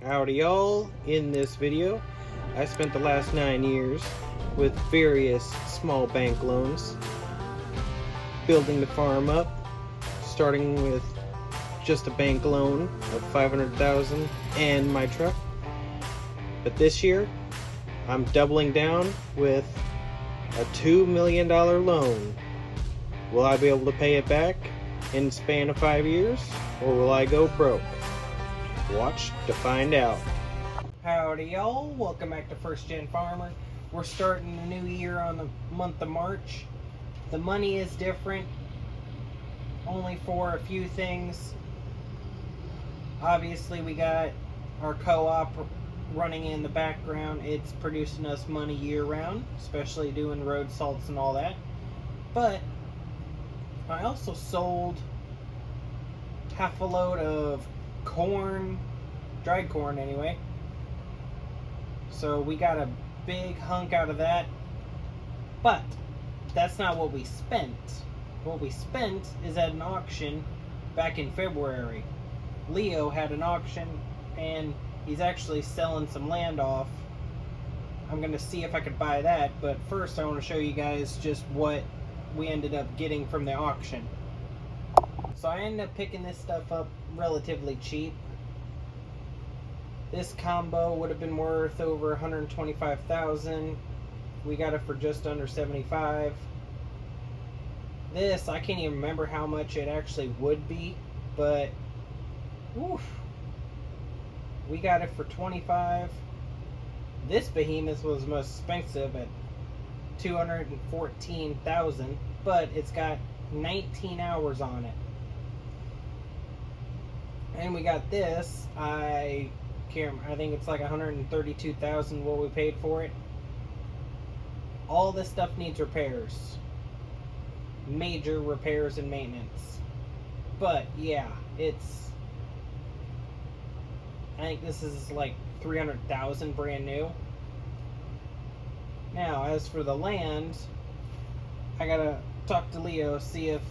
Howdy y'all. In this video, I spent the last 9 years with various small bank loans, building the farm up, starting with just a bank loan of $500,000 and my truck. But this year, I'm doubling down with a $2 million loan. Will I be able to pay it back in the span of 5 years, or will I go broke? Watch to find out. Howdy y'all, welcome back to First Gen Farmer. We're starting the new year on the month of March. The money is different, only for a few things. Obviously we got our co-op running in the background. It's producing us money year round, especially doing road salts and all that. But I also sold half a load of corn, dried corn anyway. So we got a big hunk out of that. But that's not what we spent. What we spent is at an auction back in February. Leo had an auction and he's actually selling some land off. I'm gonna see if I could buy that, but first I want to show you guys just what we ended up getting from the auction. So I ended up picking this stuff up relatively cheap. This combo would have been worth over $125,000. We got it for just under $75,000. This, I can't even remember how much it actually would be, but oof, we got it for $25,000. This behemoth was most expensive at $214,000, but it's got 19 hours on it. And we got this, I think it's like $132,000 what we paid for it. All this stuff needs repairs. Major repairs and maintenance. But yeah, I think this is like $300,000 brand new. Now, as for the land, I gotta talk to Leo, see if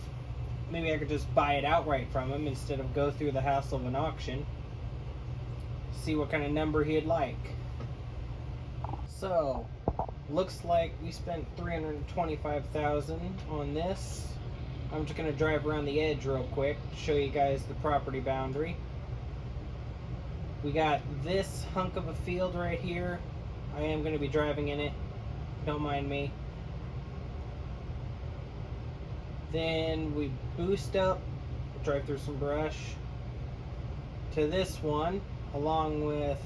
maybe I could just buy it outright from him instead of go through the hassle of an auction. See what kind of number he'd like. So, looks like we spent $325,000 on this. I'm just gonna drive around the edge real quick to show you guys the property boundary. We got this hunk of a field right here. I am gonna be driving in it. Don't mind me. Then we boost up, drive through some brush, to this one, along with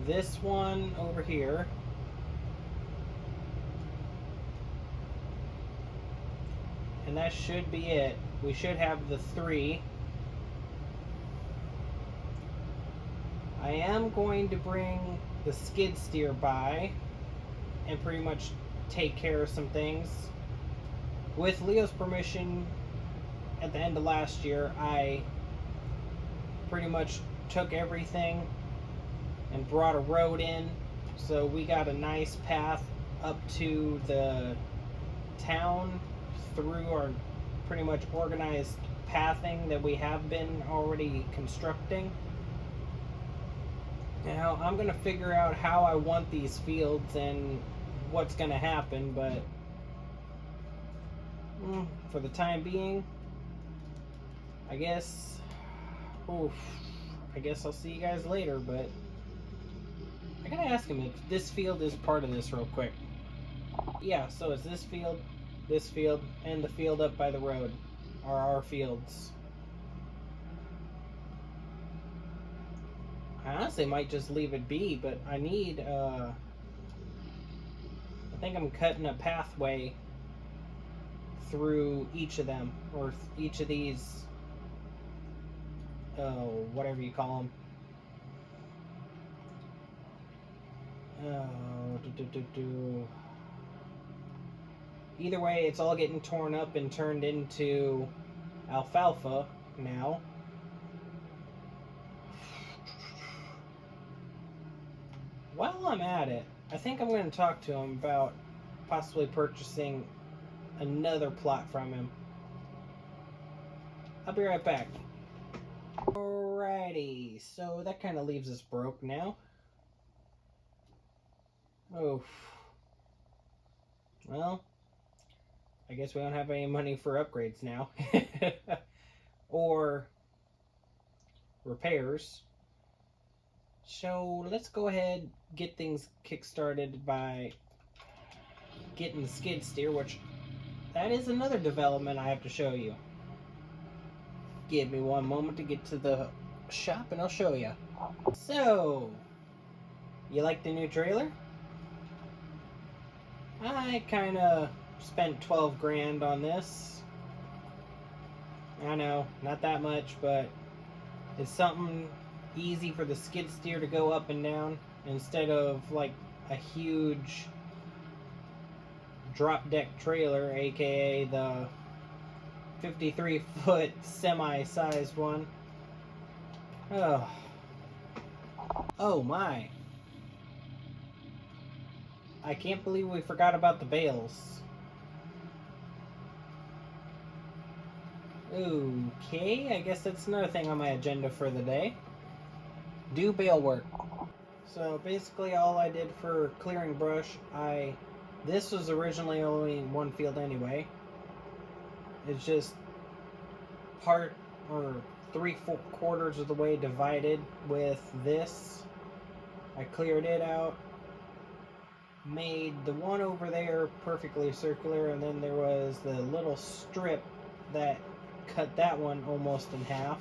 this one over here. And that should be it. We should have the 3. I am going to bring the skid steer by and pretty much take care of some things. With Leo's permission, at the end of last year, I pretty much took everything and brought a road in. So we got a nice path up to the town through our pretty much organized pathing that we have been already constructing. Now, I'm going to figure out how I want these fields and what's going to happen, but for the time being, I guess I'll see you guys later, but I gotta ask him if this field is part of this real quick. Yeah, so it's this field, and the field up by the road are our fields. I honestly might just leave it be, but I need, I think I'm cutting a pathway through each of them, or each of these, whatever you call them. Either way, it's all getting torn up and turned into alfalfa now. While I'm at it, I think I'm going to talk to him about possibly purchasing another plot from him. I'll be right back. Alrighty, so that kind of leaves us broke now. Oh, well, I guess we don't have any money for upgrades now. Or repairs. So let's go ahead, get things kick-started by getting the skid steer, which that is another development I have to show you. Give me one moment to get to the shop and I'll show you. So, you like the new trailer? I kind of spent 12 grand on this. I know, not that much, but it's something easy for the skid steer to go up and down instead of like a huge drop deck trailer, aka the 53-foot semi-sized one. Oh my. I can't believe we forgot about the bales. Okay, I guess that's another thing on my agenda for the day. Do bale work. So basically all I did for clearing brush, this was originally only one field anyway. It's just part or 3/4 of the way divided with this. I cleared it out, made the one over there perfectly circular, and then there was the little strip that cut that one almost in half.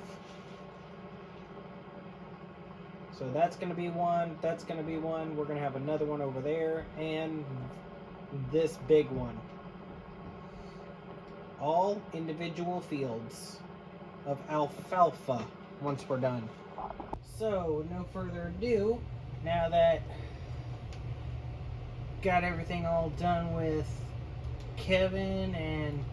So that's going to be one, that's going to be one, we're going to have another one over there, and this big one. All individual fields of alfalfa once we're done. So, no further ado, now that got everything all done with Kevin and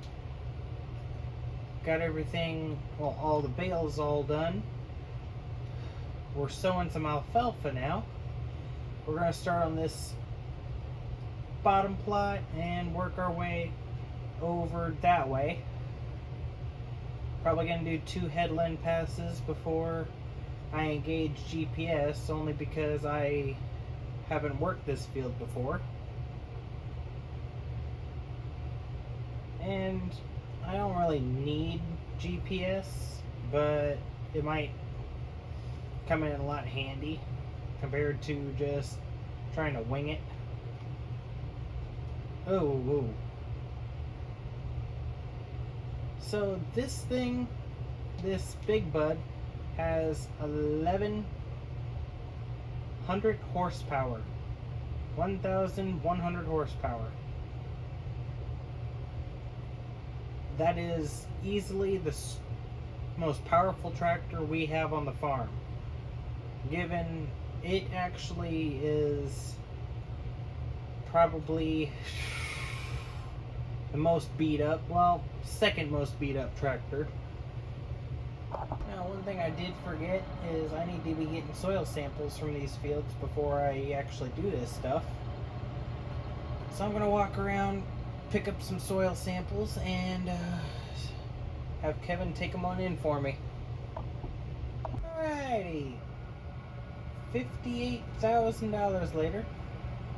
got everything, well, all the bales all done, we're sowing some alfalfa now. We're going to start on this bottom plot and work our way over that way. Probably going to do 2 headland passes before I engage GPS, only because I haven't worked this field before. And I don't really need GPS, but it might come in a lot handy compared to just trying to wing it. Oh. So this thing, this big bud, has 1,100 horsepower. 1,100 horsepower. That is easily the most powerful tractor we have on the farm. Given it actually is probably the most beat up, well, second most beat up tractor. Now, one thing I did forget is I need to be getting soil samples from these fields before I actually do this stuff. So I'm going to walk around, pick up some soil samples, and have Kevin take them on in for me. Alrighty. $58,000 later,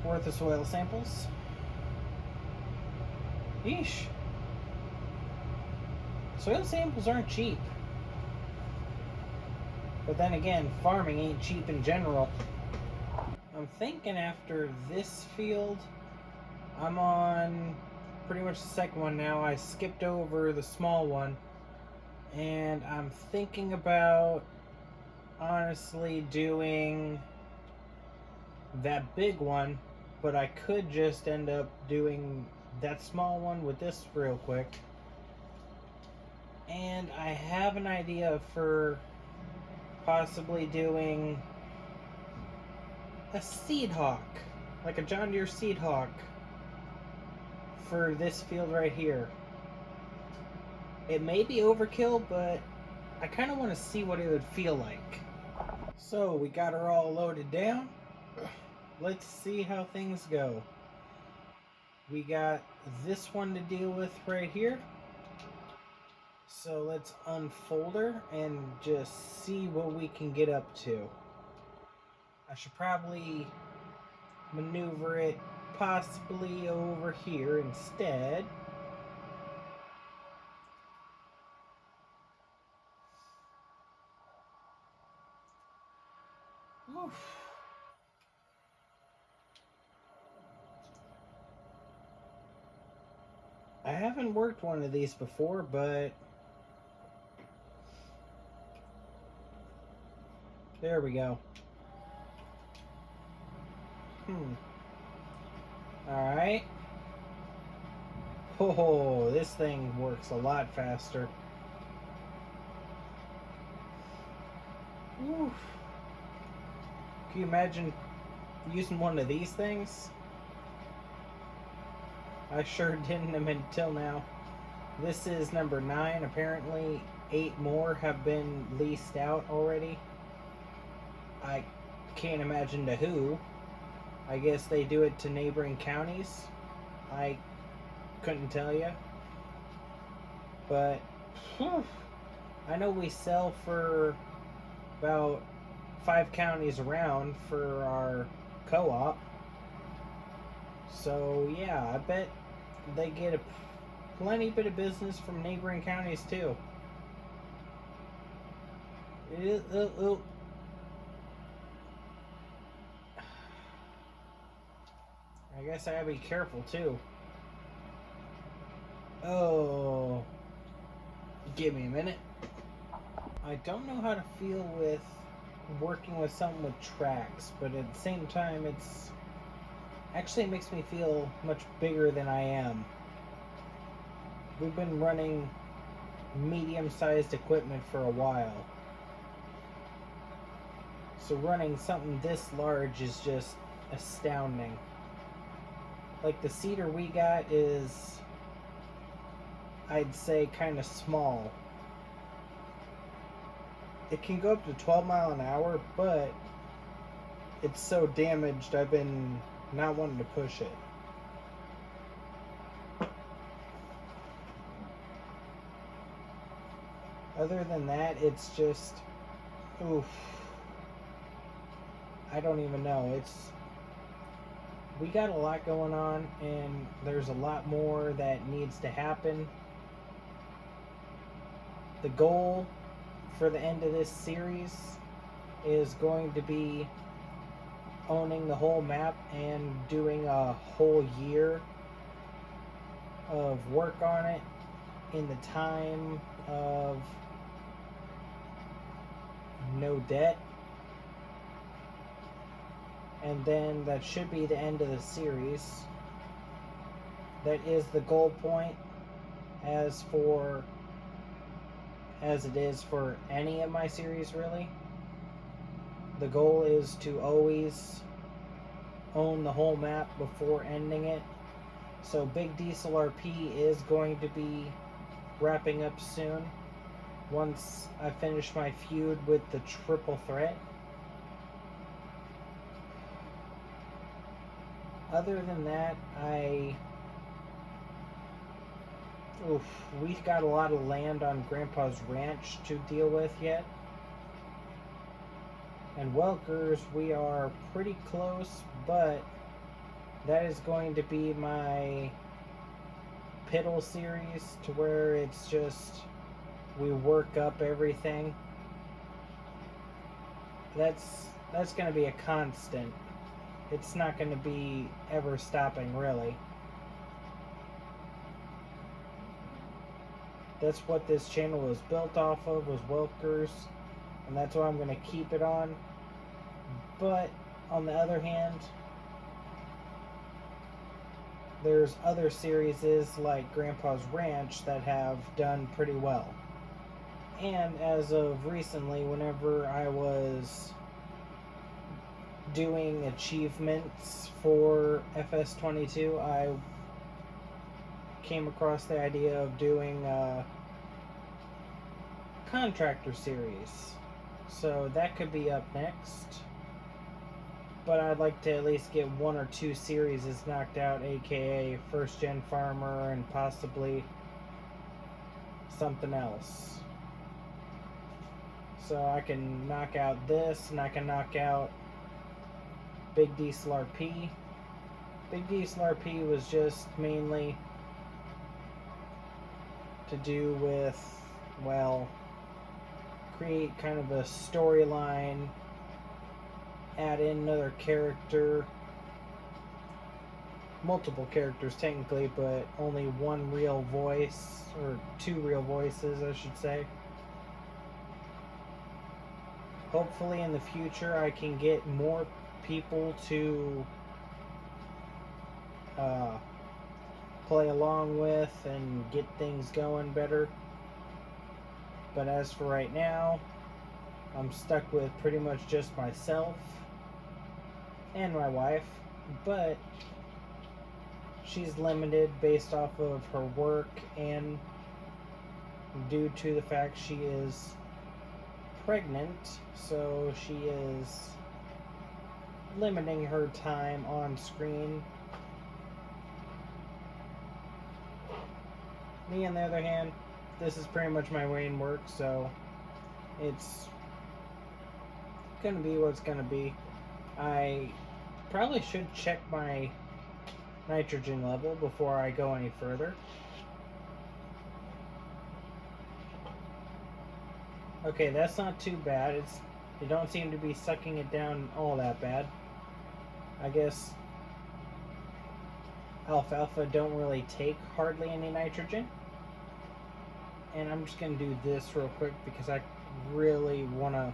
worth of soil samples. Yeesh. Soil samples aren't cheap. But then again, farming ain't cheap in general. I'm thinking after this field, I'm on pretty much the second one now. I skipped over the small one. And I'm thinking about honestly doing that big one, but I could just end up doing that small one with this real quick. And I have an idea for possibly doing a seed hawk, like a John Deere seed hawk, for this field right here. It may be overkill, but I kind of want to see what it would feel like. So we got her all loaded down. Let's see how things go. We got this one to deal with right here. So let's unfold her and just see what we can get up to. I should probably maneuver it possibly over here instead. Oof. I haven't worked one of these before, but there we go. Alright. Oh, this thing works a lot faster. Oof. Can you imagine using one of these things? I sure didn't until now. This is number 9. Apparently 8 more have been leased out already. I can't imagine to who. I guess they do it to neighboring counties. I couldn't tell you. But whew, I know we sell for about 5 counties around for our co-op. So yeah, I bet they get a plenty bit of business from neighboring counties too. I guess I gotta be careful too. Oh, give me a minute. I don't know how to feel with working with something with tracks, but at the same time it's actually it makes me feel much bigger than I am. We've been running medium-sized equipment for a while. So running something this large is just astounding. Like the cedar we got is, I'd say, kind of small. It can go up to 12 miles an hour, but it's so damaged I've been not wanting to push it. Other than that, it's just, oof. I don't even know. We got a lot going on, and there's a lot more that needs to happen. The goal for the end of this series is going to be owning the whole map and doing a whole year of work on it in the time of no debt. And then that should be the end of the series. That is the goal point as it is for any of my series, really. The goal is to always own the whole map before ending it. So Big Diesel RP is going to be wrapping up soon once I finish my feud with the Triple Threat. Other than that, we've got a lot of land on Grandpa's ranch to deal with yet. And Welkers, we are pretty close, but that is going to be my Piddle series, to where it's just we work up everything. That's going to be a constant. It's not going to be ever stopping, really. That's what this channel was built off of, was Welkers, and that's what I'm going to keep it on. But on the other hand, there's other series like Grandpa's Ranch that have done pretty well. And as of recently, whenever I was doing achievements for FS22, I came across the idea of doing a contractor series. So that could be up next. But I'd like to at least get 1 or 2 series knocked out, aka First Gen Farmer and possibly something else. So I can knock out this, and I can knock out Big Diesel RP. Big Diesel RP was just mainly to do with, well, create kind of a storyline, add in another character, multiple characters technically, but only one real voice, or two real voices, I should say. Hopefully in the future I can get more people to play along with and get things going better. But as for right now, I'm stuck with pretty much just myself and my wife, but she's limited based off of her work and due to the fact she is pregnant, so she is limiting her time on screen. Me, on the other hand, this is pretty much my main work, so it's gonna be what it's gonna be. I probably should check my nitrogen level before I go any further. Okay, that's not too bad. It don't seem to be sucking it down all that bad. I guess alfalfa don't really take hardly any nitrogen. And I'm just going to do this real quick because I really want to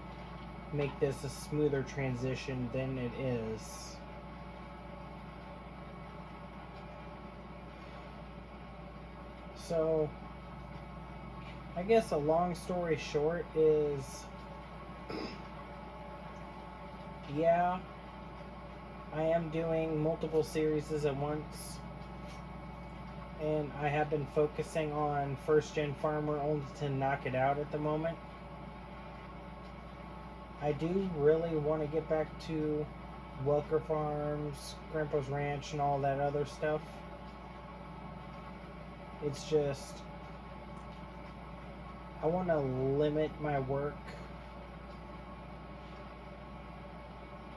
make this a smoother transition than it is. So, I guess a long story short is, yeah, I am doing multiple series at once. And I have been focusing on First Gen Farmer only to knock it out at the moment. I do really want to get back to Welker Farms, Grandpa's Ranch, and all that other stuff. It's just, I want to limit my work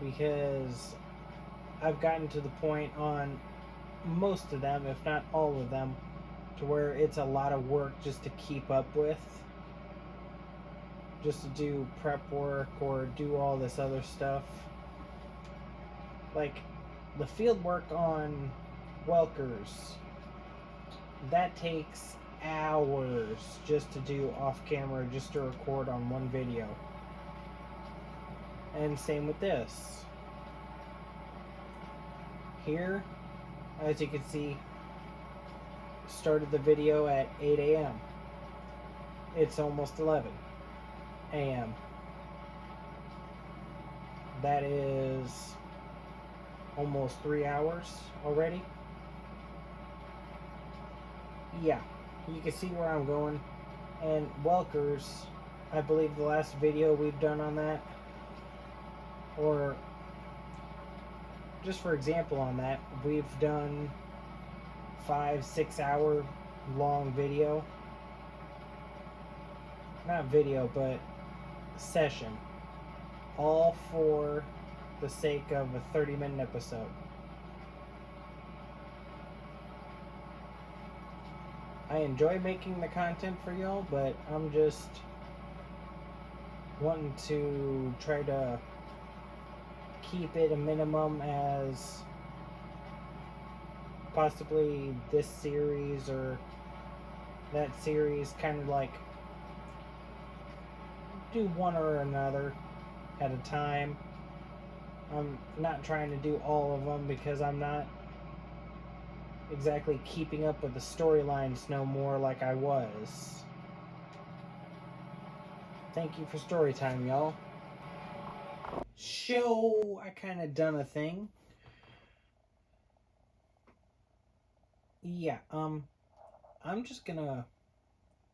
because I've gotten to the point on most of them, if not all of them, to where it's a lot of work just to keep up with, just to do prep work or do all this other stuff. Like the field work on Welkers, that takes hours just to do off camera, just to record on one video. And same with this. Here, as you can see, started the video at 8 a.m. It's almost 11 a.m. That is almost 3 hours already. Yeah, you can see where I'm going. And Welkers, I believe the last video we've done on that, or just for example on that, we've done 5-6 hour long video. Not video, but session. All for the sake of a 30-minute episode. I enjoy making the content for y'all, but I'm just wanting to try to keep it a minimum as possibly this series or that series, kind of like do one or another at a time. I'm not trying to do all of them because I'm not exactly keeping up with the storylines no more like I was. Thank you for story time, y'all. So, I kind of done a thing. Yeah, I'm just gonna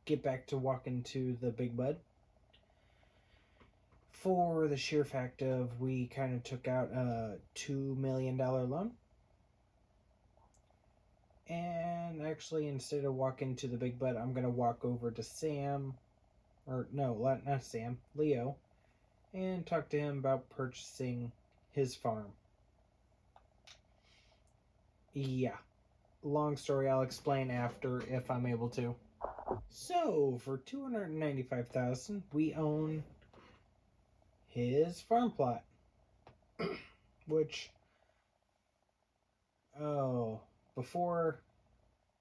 get back to walking to the Big Bud. For the sheer fact of we kind of took out a $2 million loan. And actually, instead of walking to the big bud, I'm going to walk over to Sam, or no, not Sam, Leo, and talk to him about purchasing his farm. Yeah, long story, I'll explain after if I'm able to. So, for $295,000, we own his farm plot, which, before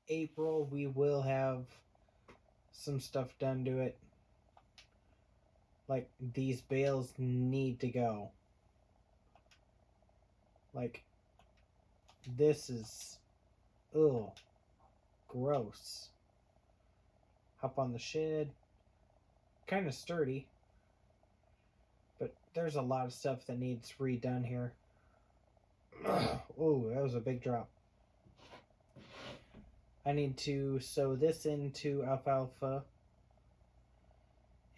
April, we will have some stuff done to it. Like, these bales need to go. Like, this is, gross. Hop on the shed. Kind of sturdy. But there's a lot of stuff that needs redone here. Oh, that was a big drop. I need to sew this into alfalfa.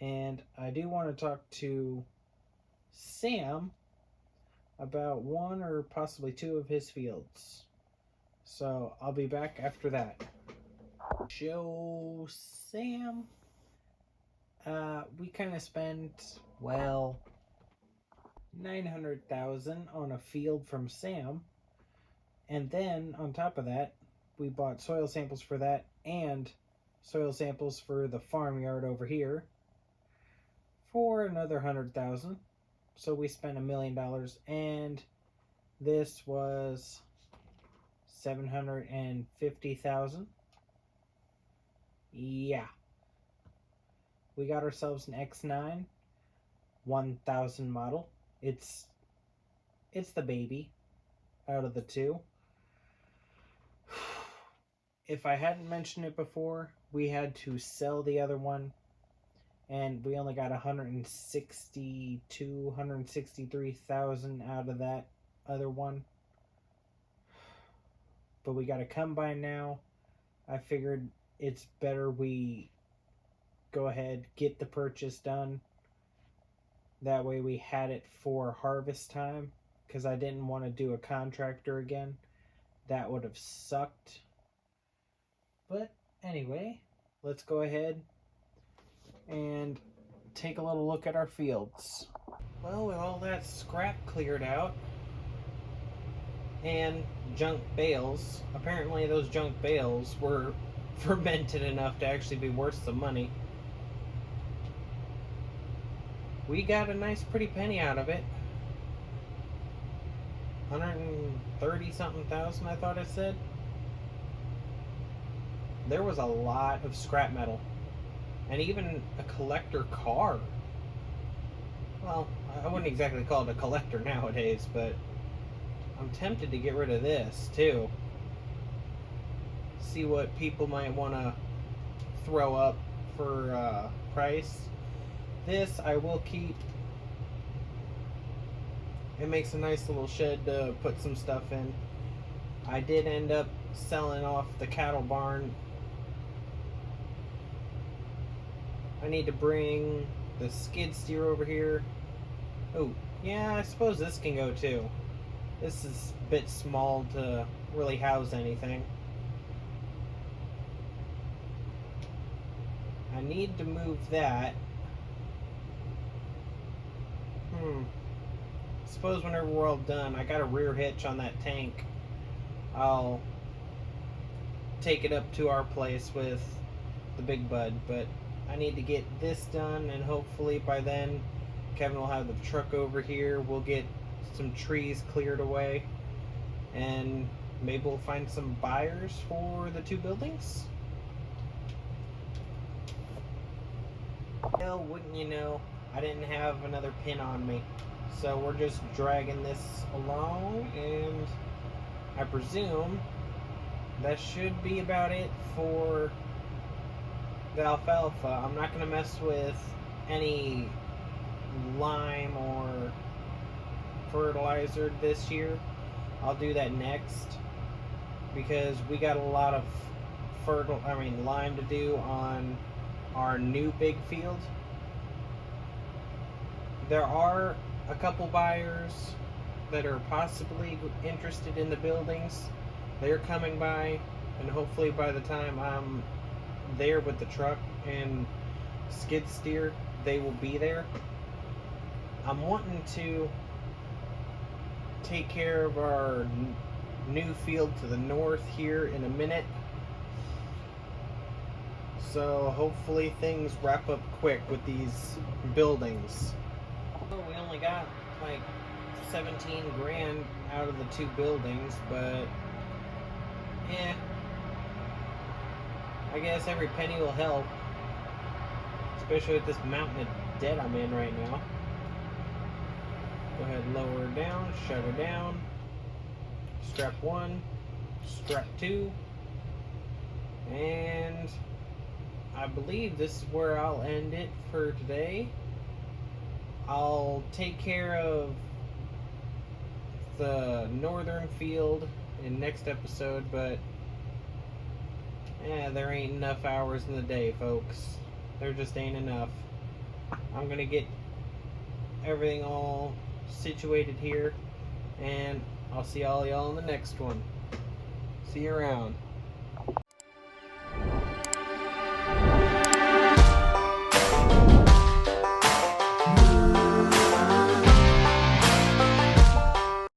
And I do want to talk to Sam about one or possibly two of his fields. So I'll be back after that. Show Sam. We kind of spent, well, $900,000 on a field from Sam. And then on top of that, we bought soil samples for that and soil samples for the farmyard over here for another $100,000. So we spent $1 million, and this was $750,000. Yeah. We got ourselves an X9 1000 model. It's the baby out of the two. If I hadn't mentioned it before, we had to sell the other one, and we only got 163,000 out of that other one. But we got a combine now. I figured it's better we go ahead, get the purchase done. That way we had it for harvest time, because I didn't want to do a contractor again. That would have sucked. But anyway, let's go ahead and take a little look at our fields. Well, with all that scrap cleared out and junk bales, apparently those junk bales were fermented enough to actually be worth some money. We got a nice pretty penny out of it. 130 something thousand, I thought I said. There was a lot of scrap metal, and even a collector car. Well, I wouldn't exactly call it a collector nowadays, but I'm tempted to get rid of this too. See what people might want to throw up for price. This I will keep. It makes a nice little shed to put some stuff in. I did end up selling off the cattle barn. I need to bring the skid steer over here. Oh, yeah, I suppose this can go too. This is a bit small to really house anything. I need to move that. Suppose whenever we're all done, I got a rear hitch on that tank. I'll take it up to our place with the big bud, but I need to get this done, and hopefully by then Kevin will have the truck over here. We'll get some trees cleared away, and maybe we'll find some buyers for the two buildings. Well, wouldn't you know, I didn't have another pin on me, so we're just dragging this along, and I presume that should be about it for the alfalfa. I'm not going to mess with any lime or fertilizer this year. I'll do that next, because we got a lot of lime to do on our new big field. There are a couple buyers that are possibly interested in the buildings. They're coming by and hopefully by the time I'm there with the truck and skid steer, they will be there. I'm wanting to take care of our new field to the north here in a minute, so hopefully things wrap up quick with these buildings. Well, we only got like 17 grand out of the 2 buildings, but I guess every penny will help, especially with this mountain of debt I'm in right now. Go ahead and lower her down, shut her down. Strap 1, strap 2, and I believe this is where I'll end it for today. I'll take care of the northern field in next episode, but there ain't enough hours in the day, folks. There just ain't enough. I'm gonna get everything all situated here, and I'll see all y'all in the next one. See you around.